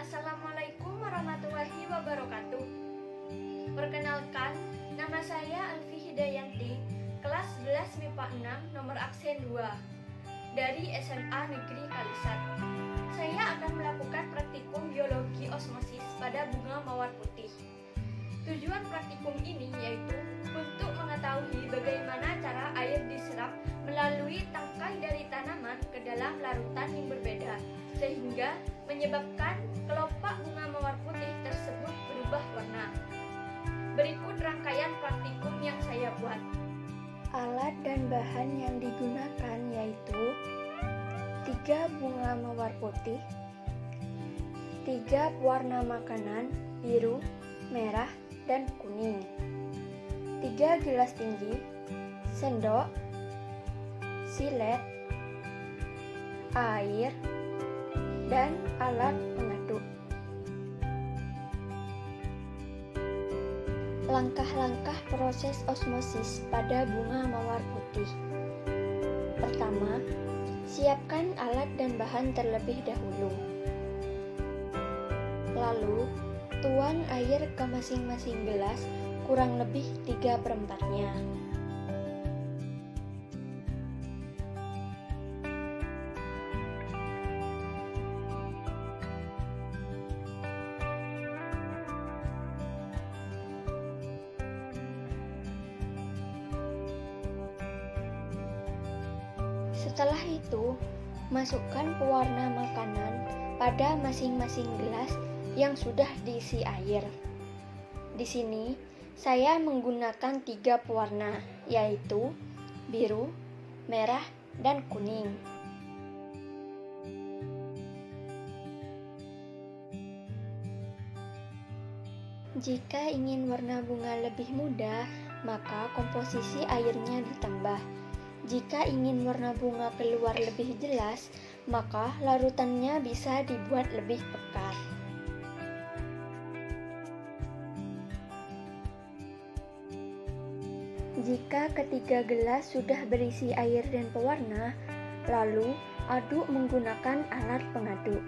Assalamualaikum warahmatullahi wabarakatuh. Perkenalkan, nama saya Alfi Hidayanti, kelas 11 MIPA 6, nomor absen 2, dari SMA Negeri Kalisat. Saya akan melakukan praktikum biologi osmosis pada bunga mawar putih. Tujuan praktikum ini yaitu untuk mengetahui bagaimana cara air diserap melalui tangkai dari tanaman ke dalam larutan yang berbeda, sehingga menyebabkan kelopak bunga mawar putih tersebut berubah warna. Berikut rangkaian praktikum yang saya buat. Alat dan bahan yang digunakan yaitu 3 bunga mawar putih, 3 pewarna makanan biru, merah, dan kuning, 3 gelas tinggi, sendok, silet, air, dan alat pengaduk. Langkah-langkah proses osmosis pada bunga mawar putih. Pertama, siapkan alat dan bahan terlebih dahulu. Lalu, tuang air ke masing-masing gelas kurang lebih 3/4-nya. Setelah itu, masukkan pewarna makanan pada masing-masing gelas yang sudah diisi air. Di sini, saya menggunakan 3 pewarna, yaitu biru, merah, dan kuning. Jika ingin warna bunga lebih muda, maka komposisi airnya ditambah. Jika ingin warna bunga keluar lebih jelas, maka larutannya bisa dibuat lebih pekat. Jika ketiga gelas sudah berisi air dan pewarna, lalu aduk menggunakan alat pengaduk.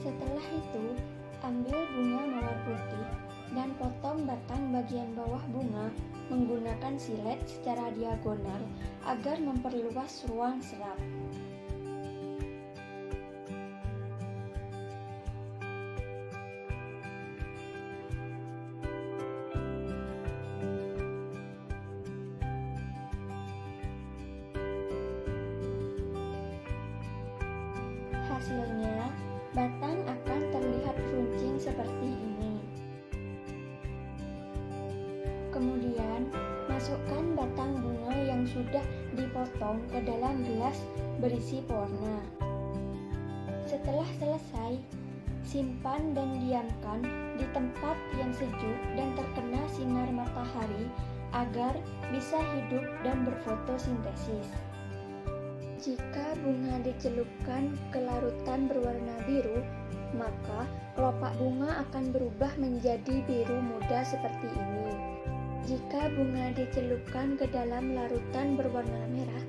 Setelah itu, ambil bunga mawar putih dan potong batang bagian bawah bunga menggunakan silet secara diagonal agar memperluas ruang serap. Hasilnya, batang akan terlihat runcing seperti ini. Kemudian, masukkan batang bunga yang sudah dipotong ke dalam gelas berisi pewarna. Setelah selesai, simpan dan diamkan di tempat yang sejuk dan terkena sinar matahari agar bisa hidup dan berfotosintesis. Jika bunga dicelupkan ke larutan berwarna biru, maka kelopak bunga akan berubah menjadi biru muda seperti ini. Jika bunga dicelupkan ke dalam larutan berwarna merah,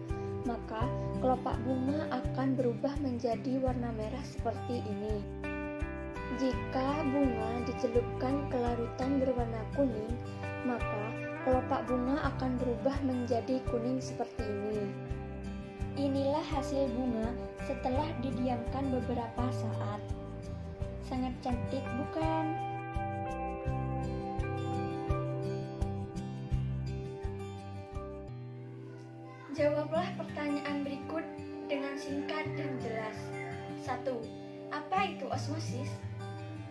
maka kelopak bunga akan berubah menjadi warna merah seperti ini. Jika bunga dicelupkan ke larutan berwarna kuning, maka kelopak bunga akan berubah menjadi kuning seperti ini. Inilah hasil bunga setelah didiamkan beberapa saat. Sangat cantik, bukan? Jawablah pertanyaan berikut dengan singkat dan jelas. 1. Apa itu osmosis?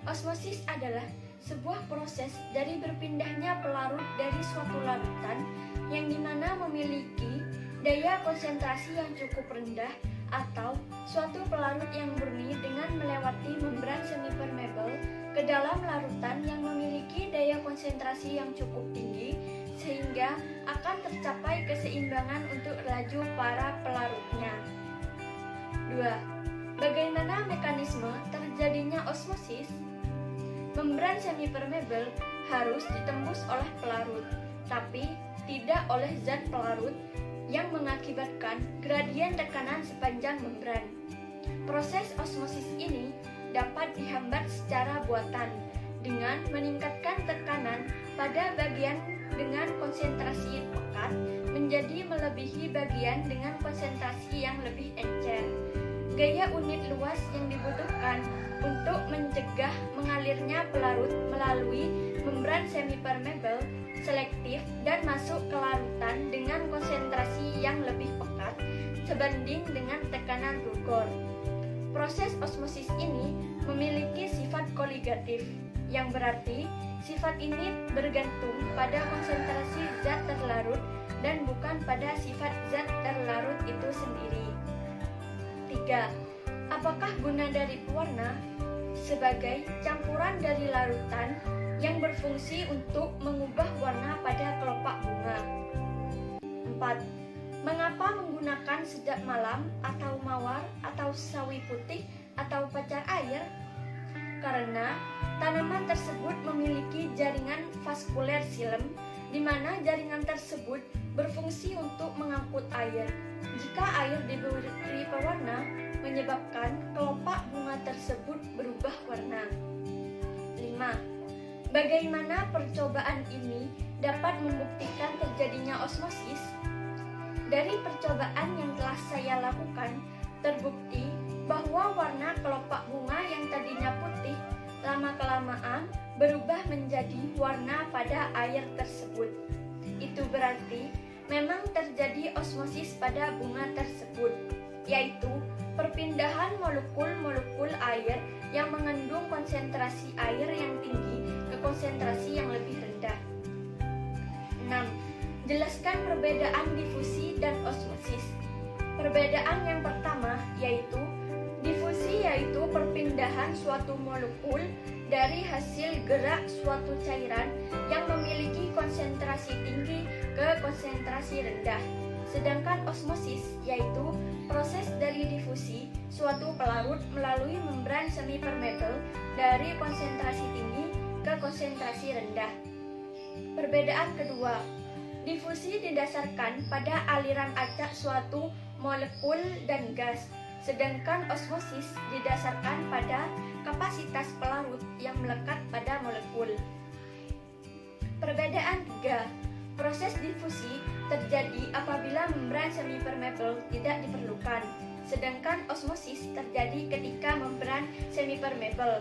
Osmosis adalah sebuah proses dari berpindahnya pelarut dari suatu larutan yang dimana memiliki daya konsentrasi yang cukup rendah atau suatu pelarut yang murni dengan melewati membran semi-permeable ke dalam larutan yang memiliki daya konsentrasi yang cukup tinggi sehingga akan tercapai keseimbangan untuk laju para pelarutnya. 2. Bagaimana mekanisme terjadinya osmosis? Membran semi-permeable harus ditembus oleh pelarut, tapi tidak oleh zat pelarut yang mengakibatkan gradien tekanan sepanjang membran. Proses osmosis ini dapat dihambat secara buatan dengan meningkatkan tekanan pada bagian dengan konsentrasi pekat menjadi melebihi bagian dengan konsentrasi yang lebih encer. Gaya unit luas yang dibutuhkan untuk mencegah mengalirnya pelarut melalui membran semipermeable selektif dan masuk ke larutan dengan konsentrasi yang lebih pekat sebanding dengan tekanan rugor. Proses osmosis ini memiliki sifat koligatif, yang berarti sifat ini bergantung pada konsentrasi zat terlarut dan bukan pada sifat zat terlarut itu sendiri. 3. Apakah guna dari pewarna? Sebagai campuran dari larutan yang berfungsi untuk mengubah warna pada kelopak bunga. 4. Mengapa menggunakan sedap malam atau mawar atau sawi putih atau pacar air? Karena tanaman tersebut memiliki jaringan vaskuler silem, di mana jaringan tersebut berfungsi untuk mengangkut air. Jika air diberi pewarna, menyebabkan kelopak bunga tersebut berubah warna. 5. Bagaimana percobaan ini dapat membuktikan terjadinya osmosis? Dari percobaan yang telah saya lakukan, terbukti bahwa warna kelopak bunga yang tadinya putih lama-kelamaan berubah menjadi warna pada air tersebut. Itu berarti memang terjadi osmosis pada bunga tersebut, yaitu perpindahan molekul-molekul air yang mengandung konsentrasi air yang tinggi ke konsentrasi yang lebih rendah. 6. Jelaskan perbedaan difusi dan osmosis. Perbedaan yang pertama yaitu difusi, yaitu perpindahan suatu molekul dari hasil gerak suatu cairan yang memiliki konsentrasi tinggi ke konsentrasi rendah. Sedangkan osmosis yaitu proses dari difusi suatu pelarut melalui membran semipermeable dari konsentrasi tinggi ke konsentrasi rendah. Perbedaan kedua, difusi didasarkan pada aliran acak suatu molekul dan gas, sedangkan osmosis didasarkan pada kapasitas pelarut yang melekat pada molekul. Perbedaan 3, proses difusi terjadi apabila membran semipermeable tidak diperlukan, sedangkan osmosis terjadi ketika membran semipermeable.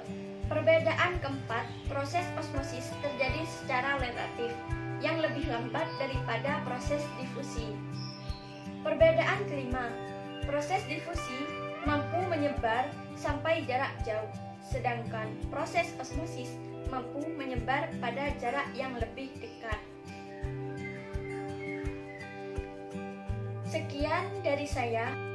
Perbedaan keempat, proses osmosis terjadi secara relatif, yang lebih lambat daripada proses difusi. Perbedaan kelima, proses difusi mampu menyebar sampai jarak jauh, sedangkan proses osmosis mampu menyebar pada jarak yang lebih dekat. Sekian dari saya.